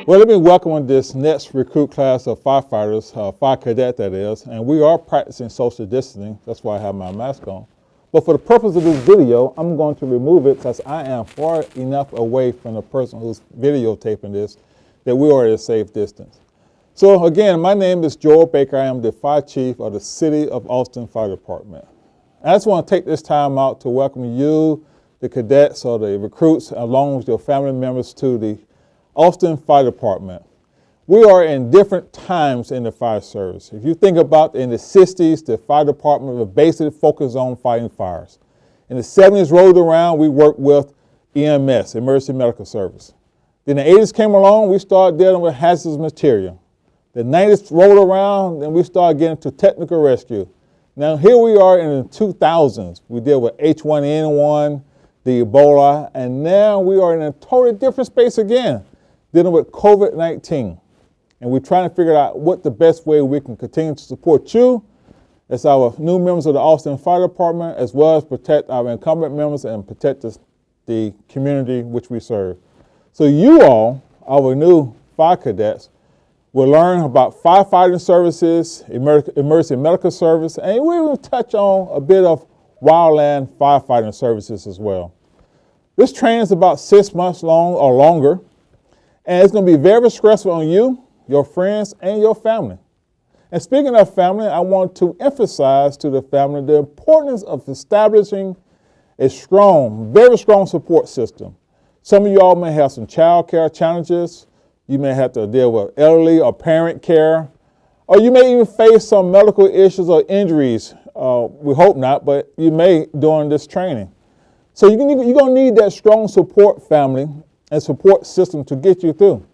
Well, let me welcome this next recruit class of firefighters, fire cadet that is, and we are practicing social distancing. That's why I have my mask on. But for the purpose of this video, I'm going to remove it because I am far enough away from the person who's videotaping this that we are at a safe distance. So again, my name is Joel Baker. I am the fire chief of the City of Austin Fire Department. I just want to take this time out to welcome you, the cadets or the recruits, along with your family members to the Austin Fire Department. We are in different times in the fire service. If you think about in the 60s, the fire department was basically focused on fighting fires. In the 70s rolled around, we worked with EMS, Emergency Medical Service. Then the 80s came along, we started dealing with hazardous material. The 90s rolled around, then we started getting to technical rescue. Now here we are in the 2000s. We deal with H1N1, the Ebola, and now we are in a totally different space again, dealing with COVID-19. And we're trying to figure out what the best way we can continue to support you as our new members of the Austin Fire Department, as well as protect our incumbent members and protect the community which we serve. So you all, our new fire cadets, will learn about firefighting services, emergency medical service, and we will touch on a bit of wildland firefighting services as well. This training is about 6 months long or longer. And it's going to be very stressful on you, your friends, and your family. And speaking of family, I want to emphasize to the family the importance of establishing a strong, very strong support system. Some of you all may have some child care challenges. You may have to deal with elderly or parent care. Or you may even face some medical issues or injuries. We hope not, but you may during this training. So you're going to need that strong support family and support system to get you through.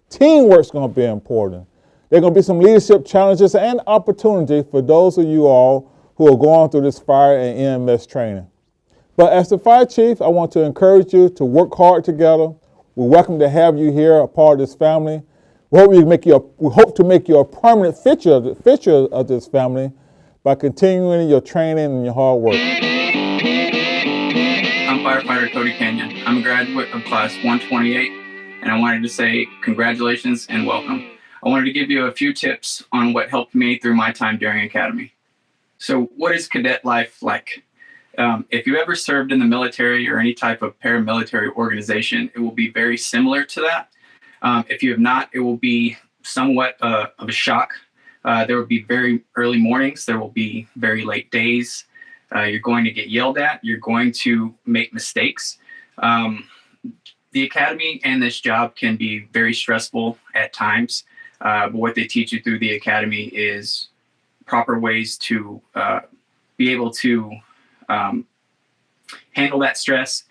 Teamwork's going to be important. There are going to be some leadership challenges and opportunity for those of you all who are going through this fire and EMS training. But as the fire chief, I want to encourage you to work hard together. We're welcome to have you here, a part of this family. We hope to make you a permanent feature of this family by continuing your training and your hard work. I'm firefighter Cody Kenyon. I'm a graduate of class 128, and I wanted to say congratulations and welcome. I wanted to give you a few tips on what helped me through my time during Academy. So what is cadet life like? If you ever served in the military or any type of paramilitary organization, it will be very similar to that. If you have not, it will be somewhat of a shock. There will be very early mornings. There will be very late days. You're going to get yelled at. You're going to make mistakes. The Academy and this job can be very stressful at times. But what they teach you through the Academy is proper ways to be able to handle that stress.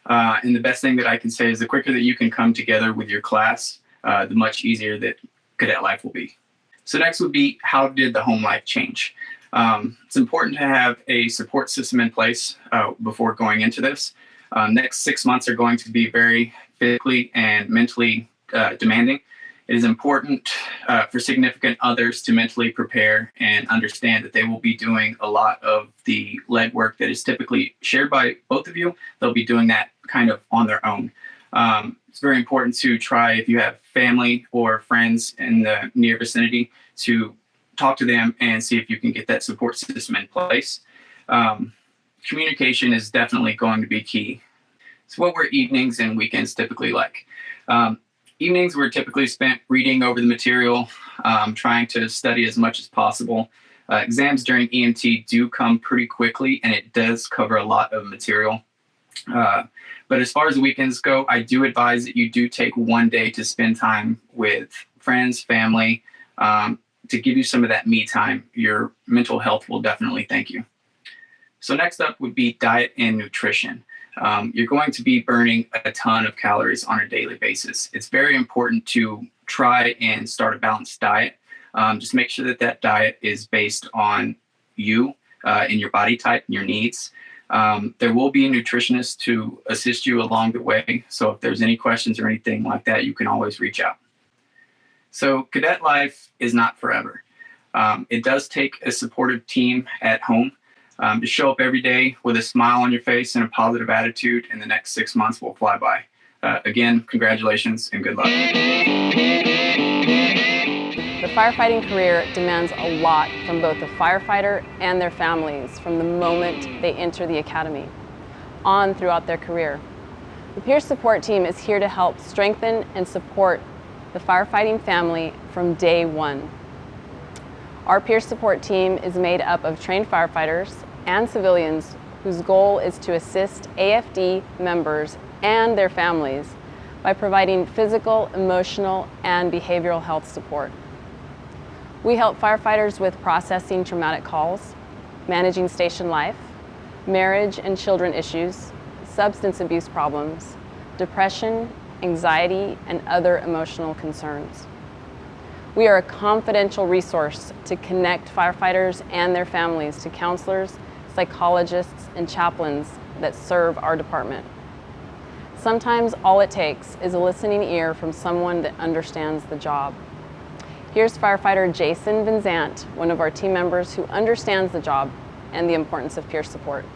And the best thing that I can say is the quicker that you can come together with your class, the much easier that cadet life will be. So next would be, how did the home life change? It's important to have a support system in place before going into this. Next 6 months are going to be very physically and mentally demanding. It is important for significant others to mentally prepare and understand that they will be doing a lot of the legwork that is typically shared by both of you. They'll be doing that kind of on their own. It's very important to try, if you have family or friends in the near vicinity, to talk to them and see if you can get that support system in place. Communication is definitely going to be key. So what were evenings and weekends typically like? Evenings were typically spent reading over the material, trying to study as much as possible. Exams during EMT do come pretty quickly, and it does cover a lot of material. But as far as the weekends go, I do advise that you do take one day to spend time with friends, family, to give you some of that me time. Your mental health will definitely thank you. So next up would be diet and nutrition. You're going to be burning a ton of calories on a daily basis. It's very important to try and start a balanced diet. Just make sure that that diet is based on you and your body type and your needs. There will be a nutritionist to assist you along the way. So if there's any questions or anything like that, you can always reach out. So cadet life is not forever. It does take a supportive team at home. To show up every day with a smile on your face and a positive attitude, and the next 6 months will fly by. Again, congratulations and good luck. The firefighting career demands a lot from both the firefighter and their families from the moment they enter the academy on throughout their career. The peer support team is here to help strengthen and support the firefighting family from day one. Our peer support team is made up of trained firefighters and civilians whose goal is to assist AFD members and their families by providing physical, emotional, and behavioral health support. We help firefighters with processing traumatic calls, managing station life, marriage and children issues, substance abuse problems, depression, anxiety, and other emotional concerns. We are a confidential resource to connect firefighters and their families to counselors, psychologists, and chaplains that serve our department. Sometimes all it takes is a listening ear from someone that understands the job. Here's firefighter Jason Vinzant, one of our team members who understands the job and the importance of peer support.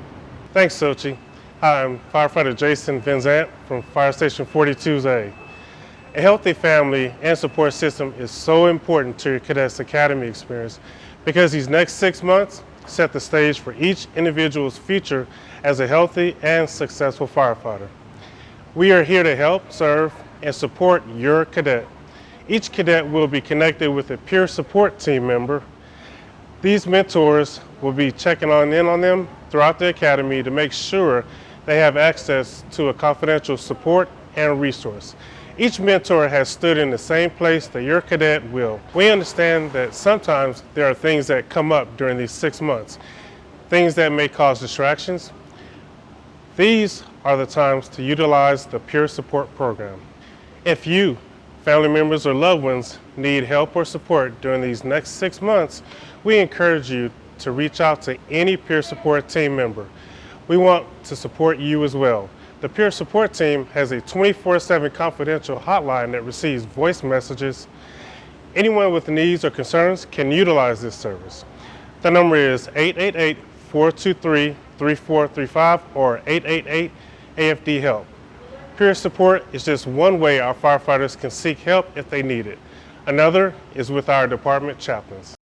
Thanks, Sochi. Hi, I'm firefighter Jason Vinzant from Fire Station 42A. A healthy family and support system is so important to your Cadets Academy experience because these next 6 months set the stage for each individual's future as a healthy and successful firefighter. We are here to help, serve, and support your cadet. Each cadet will be connected with a peer support team member. These mentors will be checking in on them throughout the academy to make sure they have access to a confidential support and resource. Each mentor has stood in the same place that your cadet will. We understand that sometimes there are things that come up during these 6 months, things that may cause distractions. These are the times to utilize the peer support program. If you, family members, or loved ones need help or support during these next 6 months, we encourage you to reach out to any peer support team member. We want to support you as well. The peer support team has a 24/7 confidential hotline that receives voice messages. Anyone with needs or concerns can utilize this service. The number is 888-423-3435 or 888-AFD-HELP. Peer support is just one way our firefighters can seek help if they need it. Another is with our department chaplains.